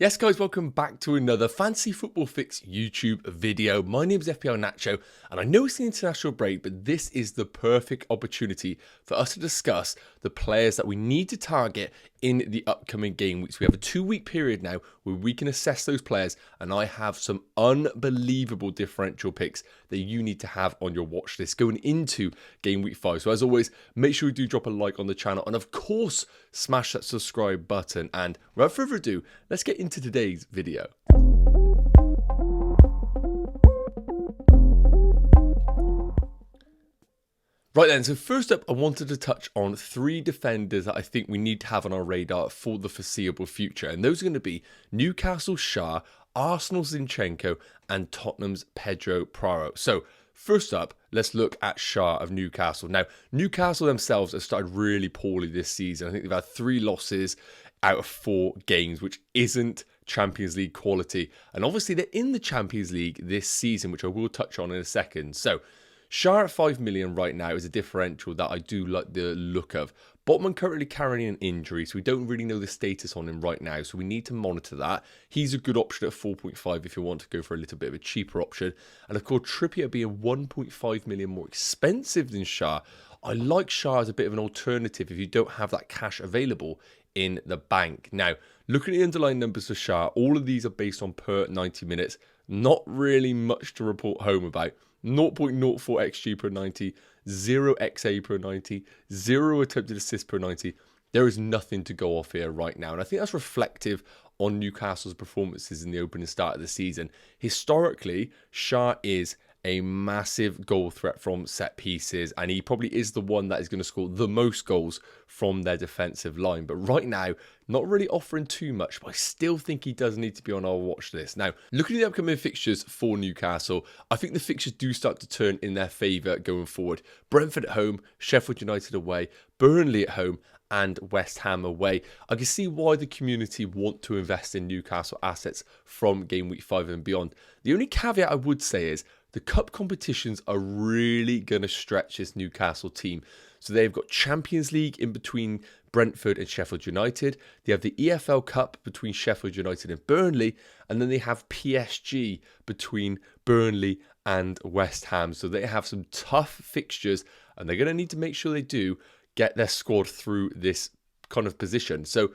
Yes guys, welcome back to another Fantasy Football Fix YouTube video. My name is FPL Nacho and I know it's the international break, but this is the perfect opportunity for us to discuss the players that we need to target in the upcoming game weeks. We have a 2-week period now where we can assess those players, and I have some unbelievable differential picks that you need to have on your watch list going into game week 5. So as always, make sure you do drop a like on the channel and of course smash that subscribe button. And without further ado, let's get into today's video. Right then, so first up, I wanted to touch on 3 defenders that I think we need to have on our radar for the foreseeable future. And those are going to be Newcastle's Schär, Arsenal's Zinchenko, and Tottenham's Pedro Porro. So first up, let's look at Schär of Newcastle. Now, Newcastle themselves have started really poorly this season. I think they've had 3 losses out of 4 games, which isn't Champions League quality. And obviously, they're in the Champions League this season, which I will touch on in a second. So Schär at 5 million right now is a differential that I do like the look of. Botman currently carrying an injury, so we don't really know the status on him right now, so we need to monitor that. He's a good option at 4.5 if you want to go for a little bit of a cheaper option. And of course, Trippier being 1.5 million more expensive than Schär, I like Schär as a bit of an alternative if you don't have that cash available in the bank. Now, looking at the underlying numbers for Schär, all of these are based on per 90 minutes. Not really much to report home about. 0.04 XG per 90, 0 XA per 90, 0 attempted assist per 90. There is nothing to go off here right now. And I think that's reflective on Newcastle's performances in the opening start of the season. Historically, Schär is a massive goal threat from set pieces, and he probably is the one that is going to score the most goals from their defensive line. But right now, not really offering too much, but I still think he does need to be on our watch list. Now, looking at the upcoming fixtures for Newcastle, I think the fixtures do start to turn in their favour going forward. Brentford at home, Sheffield United away, Burnley at home, and West Ham away. I can see why the community want to invest in Newcastle assets from game week 5 and beyond. The only caveat I would say is the cup competitions are really going to stretch this Newcastle team. So they've got Champions League in between Brentford and Sheffield United. They have the EFL Cup between Sheffield United and Burnley. And then they have PSG between Burnley and West Ham. So they have some tough fixtures, and they're going to need to make sure they do get their squad through this kind of position. So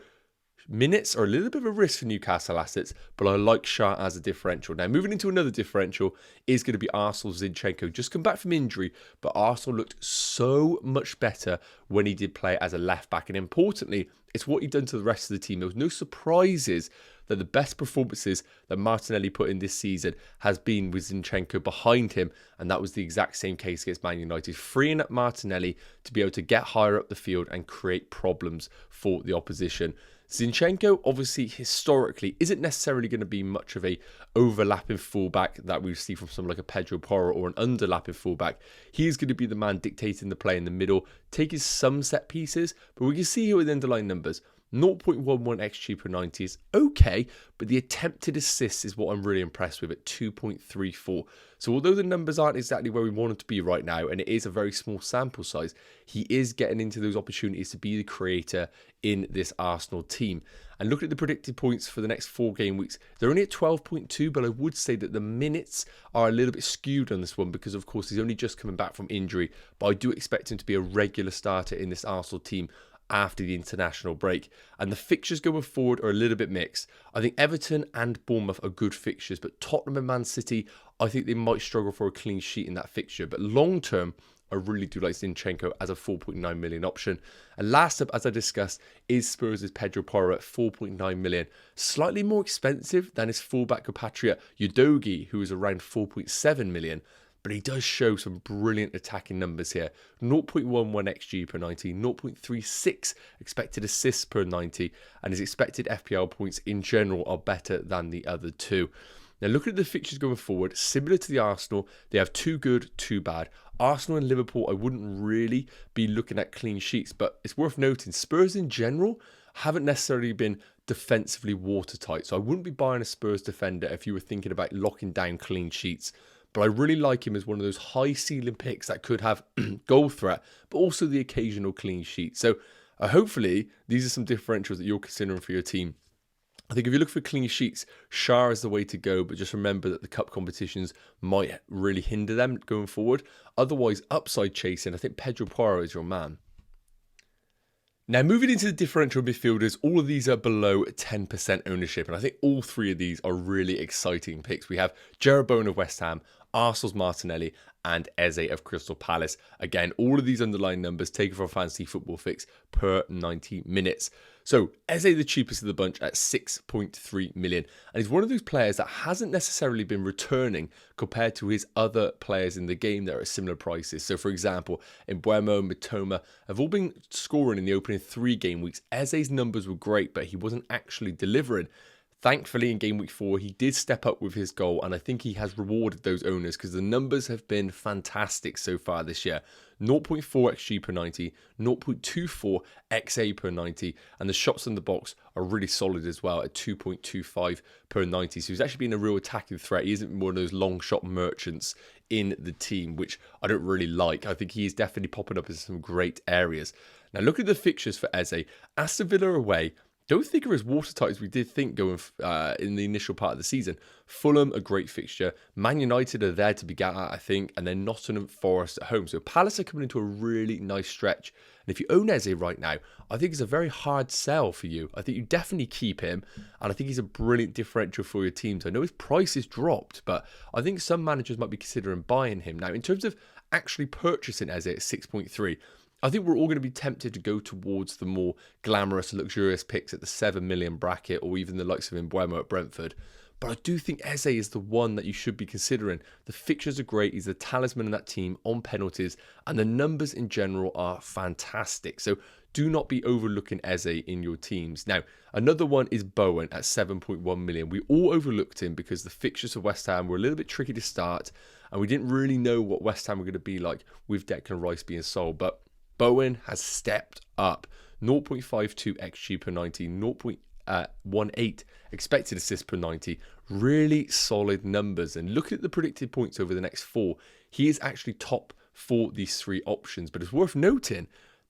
minutes are a little bit of a risk for Newcastle assets, but I like Schär as a differential. Now, moving into another differential is going to be Arsenal's Zinchenko. Just come back from injury, but Arsenal looked so much better when he did play as a left-back. And importantly, it's what he'd done to the rest of the team. There was no surprises that the best performances that Martinelli put in this season has been with Zinchenko behind him, and that was the exact same case against Man United, freeing up Martinelli to be able to get higher up the field and create problems for the opposition. Zinchenko, obviously, historically, isn't necessarily going to be much of a overlapping fullback that we see from someone like a Pedro Porro or an underlapping fullback. He's going to be the man dictating the play in the middle, taking some set pieces, but we can see here with the underlying numbers. 0.11 XG per 90 is okay, but the attempted assists is what I'm really impressed with at 2.34. So although the numbers aren't exactly where we want them to be right now, and it is a very small sample size, he is getting into those opportunities to be the creator in this Arsenal team. And looking at the predicted points for the next 4 game weeks, they're only at 12.2, but I would say that the minutes are a little bit skewed on this one because, of course, he's only just coming back from injury, but I do expect him to be a regular starter in this Arsenal team after the international break. And the fixtures going forward are a little bit mixed. I think Everton and Bournemouth are good fixtures, but Tottenham and Man City, I think they might struggle for a clean sheet in that fixture. But long term, I really do like Zinchenko as a 4.9 million option. And last up, as I discussed, is Spurs' Pedro Porro at 4.9 million. Slightly more expensive than his fullback compatriot Udogie, who is around 4.7 million. But he does show some brilliant attacking numbers here. 0.11 XG per 90, 0.36 expected assists per 90, and his expected FPL points in general are better than the other 2. Now, looking at the fixtures going forward, similar to the Arsenal, they have 2 good, 2 bad. Arsenal and Liverpool, I wouldn't really be looking at clean sheets, but it's worth noting Spurs in general haven't necessarily been defensively watertight. So I wouldn't be buying a Spurs defender if you were thinking about locking down clean sheets. But I really like him as one of those high ceiling picks that could have goal threat, but also the occasional clean sheet. So hopefully these are some differentials that you're considering for your team. I think if you look for clean sheets, Shah is the way to go, but just remember that the cup competitions might really hinder them going forward. Otherwise, upside chasing, I think Pedro Porro is your man. Now, moving into the differential midfielders, all of these are below 10% ownership, and I think all three of these are really exciting picks. We have Jarrod Bowen of West Ham, Arsenal's Martinelli, and Eze of Crystal Palace. Again, all of these underlying numbers taken from Fantasy Football Fix per 90 minutes. So, Eze the cheapest of the bunch at 6.3 million. And he's one of those players that hasn't necessarily been returning compared to his other players in the game that are at similar prices. So, for example, Mbeumo, Mitoma have all been scoring in the opening 3 game weeks. Eze's numbers were great, but he wasn't actually delivering. Thankfully, in game week 4, he did step up with his goal, and I think he has rewarded those owners because the numbers have been fantastic so far this year. 0.4 XG per 90, 0.24 XA per 90, and the shots in the box are really solid as well at 2.25 per 90. So he's actually been a real attacking threat. He isn't one of those long shot merchants in the team, which I don't really like. I think he's definitely popping up in some great areas. Now, look at the fixtures for Eze. Aston Villa away. Don't think are as watertight as we did think going in the initial part of the season. Fulham, a great fixture. Man United are there to be got at, I think. And then Nottingham Forest at home. So Palace are coming into a really nice stretch. And if you own Eze right now, I think it's a very hard sell for you. I think you definitely keep him. And I think he's a brilliant differential for your teams. I know his price is dropped, but I think some managers might be considering buying him. Now, in terms of actually purchasing Eze at 6.3, I think we're all going to be tempted to go towards the more glamorous, luxurious picks at the 7 million bracket, or even the likes of Mbeumo at Brentford. But I do think Eze is the one that you should be considering. The fixtures are great. He's the talisman of that team on penalties, and the numbers in general are fantastic. So do not be overlooking Eze in your teams. Now, another one is Bowen at 7.1 million. We all overlooked him because the fixtures of West Ham were a little bit tricky to start, and we didn't really know what West Ham were going to be like with Declan Rice being sold. But Bowen has stepped up. 0.52 XG per 90, 0.18 expected assists per 90. Really solid numbers. And look at the predicted points over the next 4. He is actually top for these 3 options. But it's worth noting,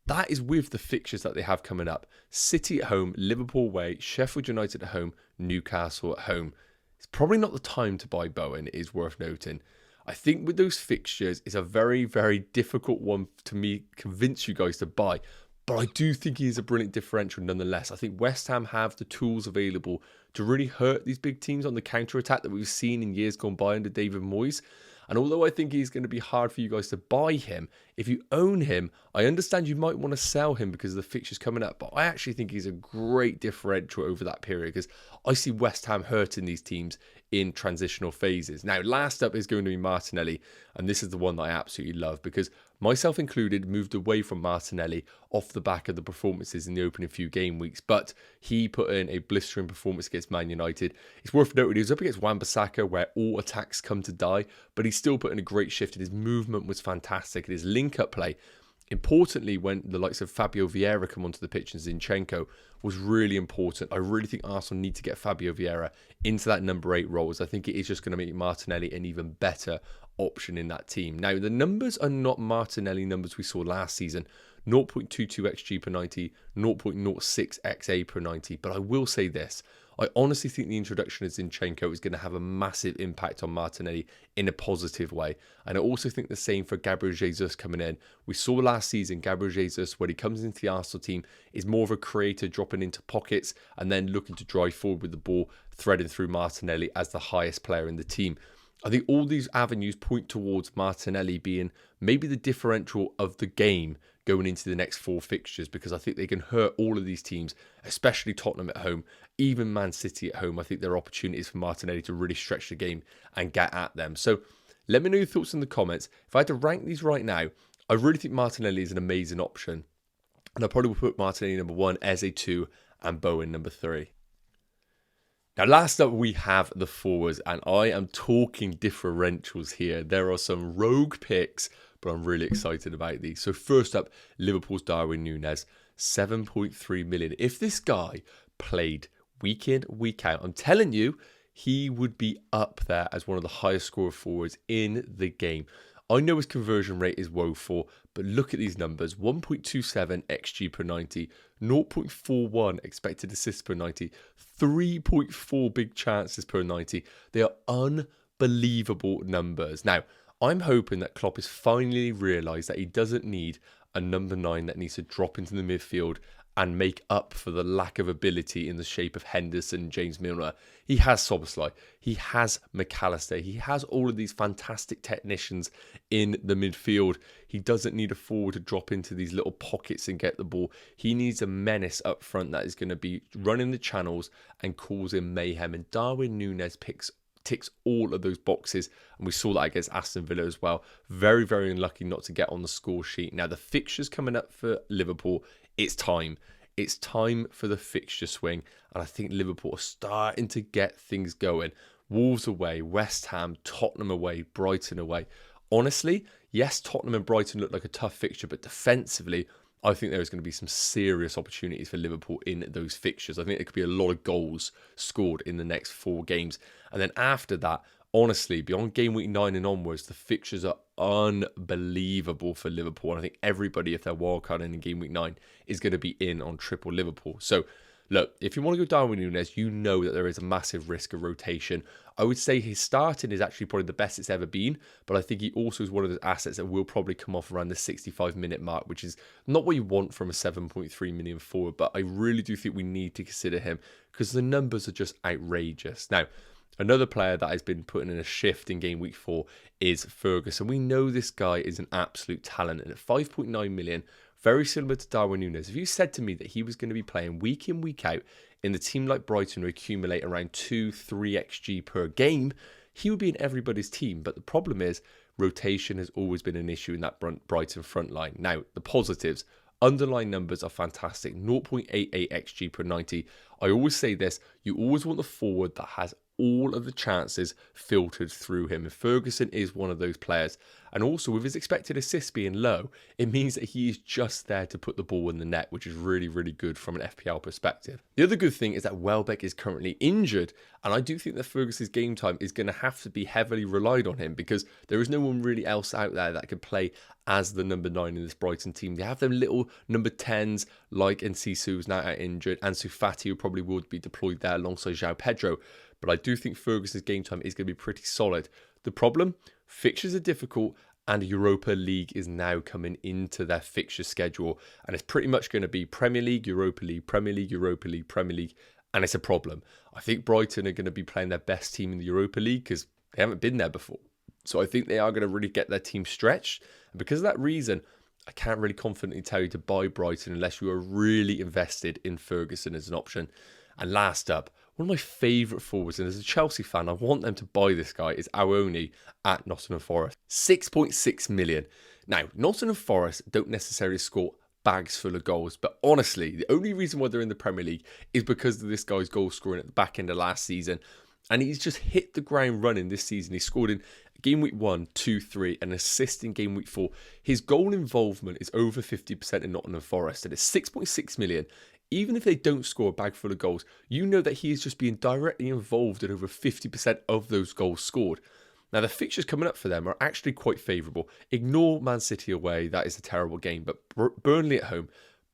that is with the fixtures that they have coming up. City at home, Liverpool away, Sheffield United at home, Newcastle at home. It's probably not the time to buy Bowen, it is worth noting. I think with those fixtures, it's a very, very difficult one to me convince you guys to buy. But I do think he is a brilliant differential nonetheless. I think West Ham have the tools available to really hurt these big teams on the counter-attack that we've seen in years gone by under David Moyes. And although I think he's going to be hard for you guys to buy him, if you own him, I understand you might want to sell him because of the fixtures coming up. But I actually think he's a great differential over that period because I see West Ham hurting these teams in transitional phases. Now, last up is going to be Martinelli. And this is the one that I absolutely love because myself included moved away from Martinelli off the back of the performances in the opening few game weeks. But he put in a blistering performance against Man United. It's worth noting he was up against Wan-Bissaka where all attacks come to die. But he still put in a great shift and his movement was fantastic. And his link-up play, importantly, when the likes of Fabio Vieira come onto the pitch and Zinchenko, was really important. I really think Arsenal need to get Fabio Vieira into that number 8 role, as I think it is just going to make Martinelli an even better option in that team. Now, the numbers are not Martinelli numbers we saw last season. 0.22 XG per 90, 0.06 XA per 90. But I will say this. I honestly think the introduction of Zinchenko is going to have a massive impact on Martinelli in a positive way. And I also think the same for Gabriel Jesus coming in. We saw last season Gabriel Jesus, when he comes into the Arsenal team, is more of a creator, dropping into pockets and then looking to drive forward with the ball, threading through Martinelli as the highest player in the team. I think all these avenues point towards Martinelli being maybe the differential of the game going into the next 4 fixtures, because I think they can hurt all of these teams, especially Tottenham at home, even Man City at home. I think there are opportunities for Martinelli to really stretch the game and get at them. So let me know your thoughts in the comments. If I had to rank these right now, I really think Martinelli is an amazing option. And I probably will put Martinelli number 1, Eze 2, and Bowen number 3. Now, last up, we have the forwards, and I am talking differentials here. There are some rogue picks, but I'm really excited about these. So first up, Liverpool's Darwin Núñez, 7.3 million. If this guy played week in, week out, I'm telling you, he would be up there as one of the highest scorer forwards in the game. I know his conversion rate is woeful, but look at these numbers. 1.27 XG per 90, 0.41 expected assists per 90, 3.4 big chances per 90. They are unbelievable numbers. Now, I'm hoping that Klopp has finally realised that he doesn't need a number 9 that needs to drop into the midfield and make up for the lack of ability in the shape of Henderson, James Milner. He has Szoboszlai, he has McAllister, he has all of these fantastic technicians in the midfield. He doesn't need a forward to drop into these little pockets and get the ball. He needs a menace up front that is going to be running the channels and causing mayhem. And Darwin Núñez ticks all of those boxes, and we saw that against Aston Villa as well. Very, very unlucky not to get on the score sheet. Now, the fixtures coming up for Liverpool, it's time. It's time for the fixture swing, and I think Liverpool are starting to get things going. Wolves away, West Ham, Tottenham away, Brighton away. Honestly, yes, Tottenham and Brighton look like a tough fixture, but defensively, I think there's going to be some serious opportunities for Liverpool in those fixtures. I think there could be a lot of goals scored in the next 4 games. And then after that, honestly, beyond game week 9 and onwards, the fixtures are unbelievable for Liverpool. And I think everybody, if they're wildcarding in game week 9, is going to be in on triple Liverpool. So, look, if you want to go Darwin Núñez, you know that there is a massive risk of rotation. I would say his starting is actually probably the best it's ever been, but I think he also is one of those assets that will probably come off around the 65-minute mark, which is not what you want from a 7.3 million forward, but I really do think we need to consider him because the numbers are just outrageous. Now, another player that has been putting in a shift in game week 4 is Ferguson. We know this guy is an absolute talent, and at 5.9 million, very similar to Darwin Núñez. If you said to me that he was going to be playing week in, week out in the team like Brighton who accumulate around 2-3 XG per game, he would be in everybody's team. But the problem is rotation has always been an issue in that Brighton front line. Now, the positives, underlying numbers are fantastic. 0.88 XG per 90. I always say this, you always want the forward that has all of the chances filtered through him. And Ferguson is one of those players. And also with his expected assists being low, it means that he is just there to put the ball in the net, which is really, really good from an FPL perspective. The other good thing is that Welbeck is currently injured. And I do think that Ferguson's game time is going to have to be heavily relied on him because there is no one really else out there that could play as the number 9 in this Brighton team. They have them little number 10s like Enciso, who's now out injured, and Ansu Fati, who probably would be deployed there alongside João Pedro. But I do think Ferguson's game time is going to be pretty solid. The problem, fixtures are difficult and Europa League is now coming into their fixture schedule. And it's pretty much going to be Premier League, Europa League, Premier League, Europa League, Premier League. And it's a problem. I think Brighton are going to be playing their best team in the Europa League because they haven't been there before. So I think they are going to really get their team stretched. And because of that reason, I can't really confidently tell you to buy Brighton unless you are really invested in Ferguson as an option. And last up, one of my favourite forwards, and as a Chelsea fan, I want them to buy this guy, is Awoni at Nottingham Forest. 6.6 million. Now, Nottingham Forest don't necessarily score bags full of goals, but honestly, the only reason why they're in the Premier League is because of this guy's goal scoring at the back end of last season. And he's just hit the ground running this season. He scored in game week 1, 2, 3, and assist in game week 4. His goal involvement is over 50% in Nottingham Forest, and it's 6.6 million. Even if they don't score a bag full of goals, you know that he is just being directly involved in over 50% of those goals scored. Now, the fixtures coming up for them are actually quite favourable. Ignore Man City away, that is a terrible game. But Burnley at home,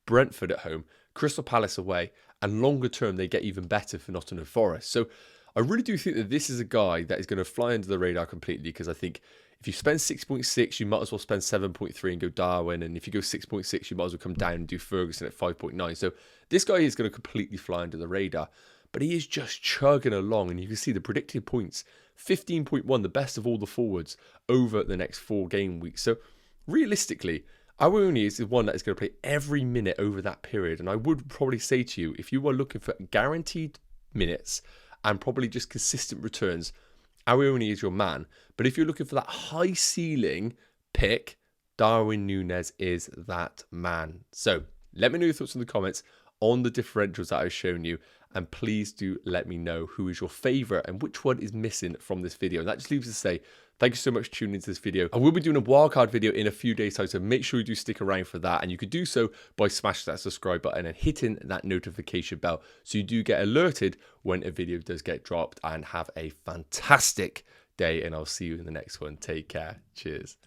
Brentford at home, Crystal Palace away, and longer term, they get even better for Nottingham Forest. So I really do think that this is a guy that is going to fly under the radar completely because I think if you spend 6.6, you might as well spend 7.3 and go Darwin. And if you go 6.6, you might as well come down and do Ferguson at 5.9. So this guy is going to completely fly under the radar. But he is just chugging along. And you can see the predicted points, 15.1, the best of all the forwards over the next 4 game weeks. So realistically, Awoni is the one that is going to play every minute over that period. And I would probably say to you, if you are looking for guaranteed minutes and probably just consistent returns, Awoni is your man. But if you're looking for that high ceiling pick, Darwin Núñez is that man. So let me know your thoughts in the comments on the differentials that I've shown you. And please do let me know who is your favourite and which one is missing from this video. And that just leaves us to say, thank you so much for tuning into this video. I will be doing a wildcard video in a few days' time, so make sure you do stick around for that. And you could do so by smashing that subscribe button and hitting that notification bell so you do get alerted when a video does get dropped. And have a fantastic day, and I'll see you in the next one. Take care. Cheers.